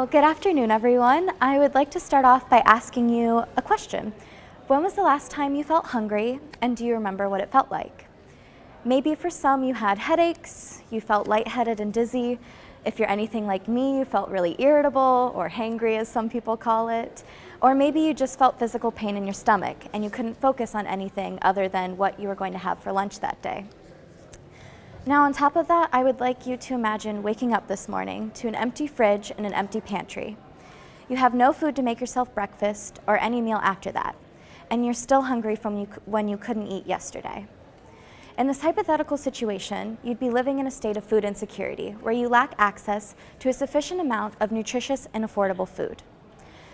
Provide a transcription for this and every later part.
Well, good afternoon, everyone. I would like to start off by asking you a question. When was the last time you felt hungry, and do you remember what it felt like? Maybe for some you had headaches, you felt lightheaded and dizzy. If you're anything like me, you felt really irritable or hangry, as some people call it. Or maybe you just felt physical pain in your stomach and you couldn't focus on anything other than what you were going to have for lunch that day. Now, on top of that, I would like you to imagine waking up this morning to an empty fridge and an empty pantry. You have no food to make yourself breakfast or any meal after that, and you're still hungry from when you couldn't eat yesterday. In this hypothetical situation, you'd be living in a state of food insecurity where you lack access to a sufficient amount of nutritious and affordable food.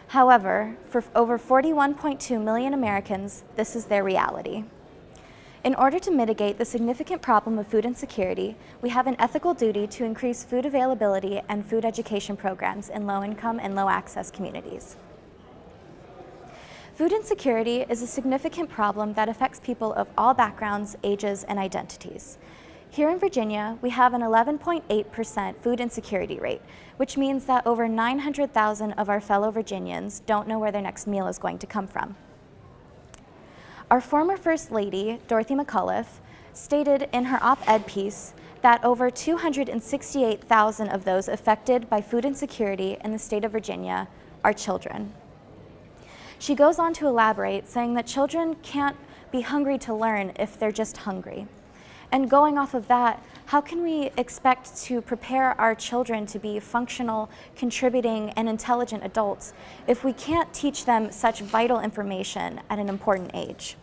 However, for over 41.2 million Americans, this is their reality. In order to mitigate the significant problem of food insecurity, we have an ethical duty to increase food availability and food education programs in low-income and low-access communities. Food insecurity is a significant problem that affects people of all backgrounds, ages, and identities. Here in Virginia, we have an 11.8% food insecurity rate, which means that over 900,000 of our fellow Virginians don't know where their next meal is going to come from. Our former First Lady, Dorothy McAuliffe, stated in her op-ed piece that over 268,000 of those affected by food insecurity in the state of Virginia are children. She goes on to elaborate, saying that children can't be hungry to learn if they're just hungry. And going off of that, how can we expect to prepare our children to be functional, contributing, and intelligent adults if we can't teach them such vital information at an important age?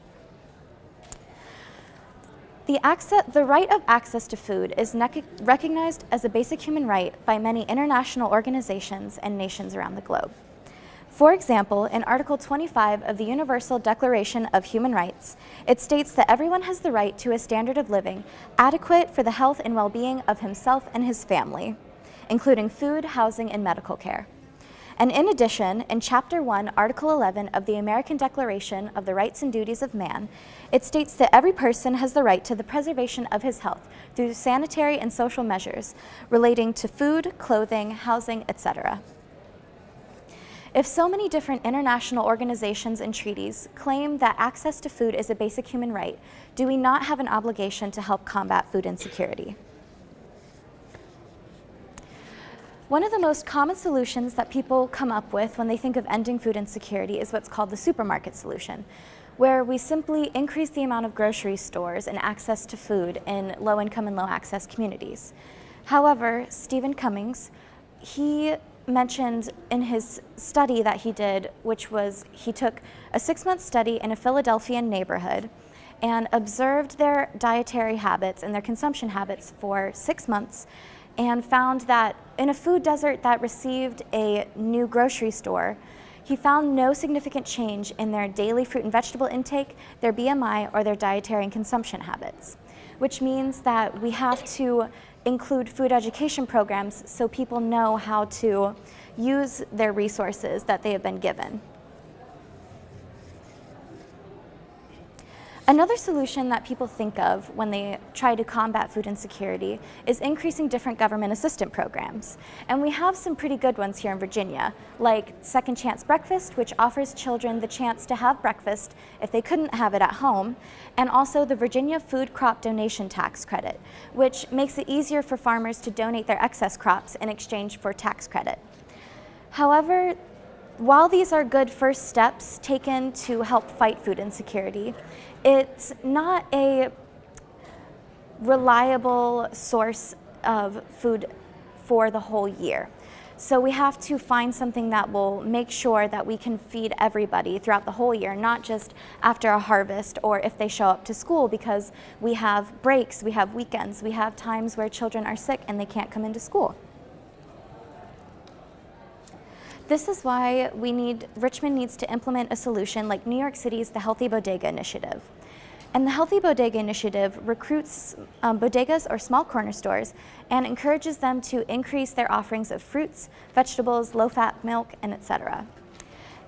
The right of access to food is recognized as a basic human right by many international organizations and nations around the globe. For example, in Article 25 of the Universal Declaration of Human Rights, it states that everyone has the right to a standard of living adequate for the health and well-being of himself and his family, including food, housing, and medical care. And in addition, in Chapter 1, Article 11 of the American Declaration of the Rights and Duties of Man, it states that every person has the right to the preservation of his health through sanitary and social measures relating to food, clothing, housing, etc. If so many different international organizations and treaties claim that access to food is a basic human right, do we not have an obligation to help combat food insecurity? One of the most common solutions that people come up with when they think of ending food insecurity is what's called the supermarket solution, where we simply increase the amount of grocery stores and access to food in low-income and low-access communities. However, Stephen Cummings, he mentioned in his study that he did, which was he took a 6-month study in a Philadelphia neighborhood and observed their dietary habits and their consumption habits for 6 months, and found that in a food desert that received a new grocery store, he found no significant change in their daily fruit and vegetable intake, their BMI, or their dietary and consumption habits, which means that we have to include food education programs so people know how to use their resources that they have been given. Another solution that people think of when they try to combat food insecurity is increasing different government assistance programs. And we have some pretty good ones here in Virginia, like Second Chance Breakfast, which offers children the chance to have breakfast if they couldn't have it at home, and also the Virginia Food Crop Donation Tax Credit, which makes it easier for farmers to donate their excess crops in exchange for tax credit. However, while these are good first steps taken to help fight food insecurity, it's not a reliable source of food for the whole year. So we have to find something that will make sure that we can feed everybody throughout the whole year, not just after a harvest or if they show up to school, because we have breaks, we have weekends, we have times where children are sick and they can't come into school. This is why Richmond needs to implement a solution like New York City's The Healthy Bodega Initiative. And the Healthy Bodega Initiative recruits bodegas or small corner stores and encourages them to increase their offerings of fruits, vegetables, low-fat milk, and etc.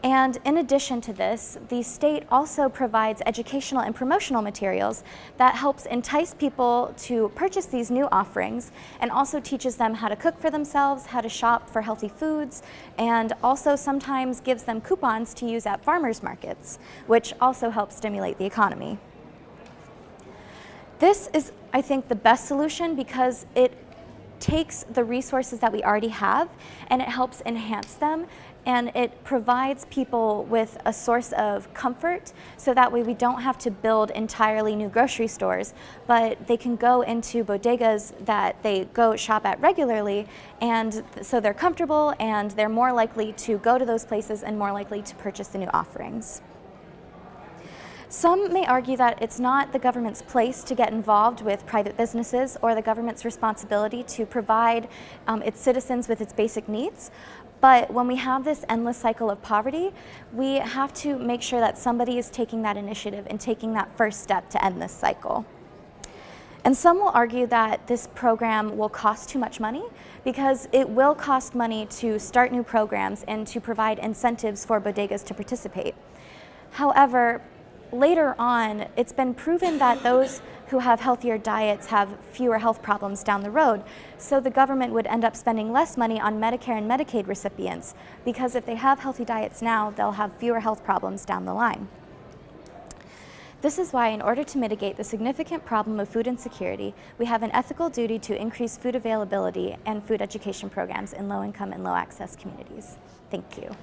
And in addition to this, the state also provides educational and promotional materials that helps entice people to purchase these new offerings, and also teaches them how to cook for themselves, how to shop for healthy foods, and also sometimes gives them coupons to use at farmers markets, which also helps stimulate the economy. This is, I think, the best solution because it takes the resources that we already have and it helps enhance them, and it provides people with a source of comfort, so that way we don't have to build entirely new grocery stores, but they can go into bodegas that they go shop at regularly, and so they're comfortable and they're more likely to go to those places and more likely to purchase the new offerings. Some may argue that it's not the government's place to get involved with private businesses or the government's responsibility to provide its citizens with its basic needs. But when we have this endless cycle of poverty, we have to make sure that somebody is taking that initiative and taking that first step to end this cycle. And some will argue that this program will cost too much money because it will cost money to start new programs and to provide incentives for bodegas to participate. However, later on, it's been proven that those who have healthier diets have fewer health problems down the road, so the government would end up spending less money on Medicare and Medicaid recipients, because if they have healthy diets now, they'll have fewer health problems down the line. This is why, in order to mitigate the significant problem of food insecurity, we have an ethical duty to increase food availability and food education programs in low-income and low-access communities. Thank you.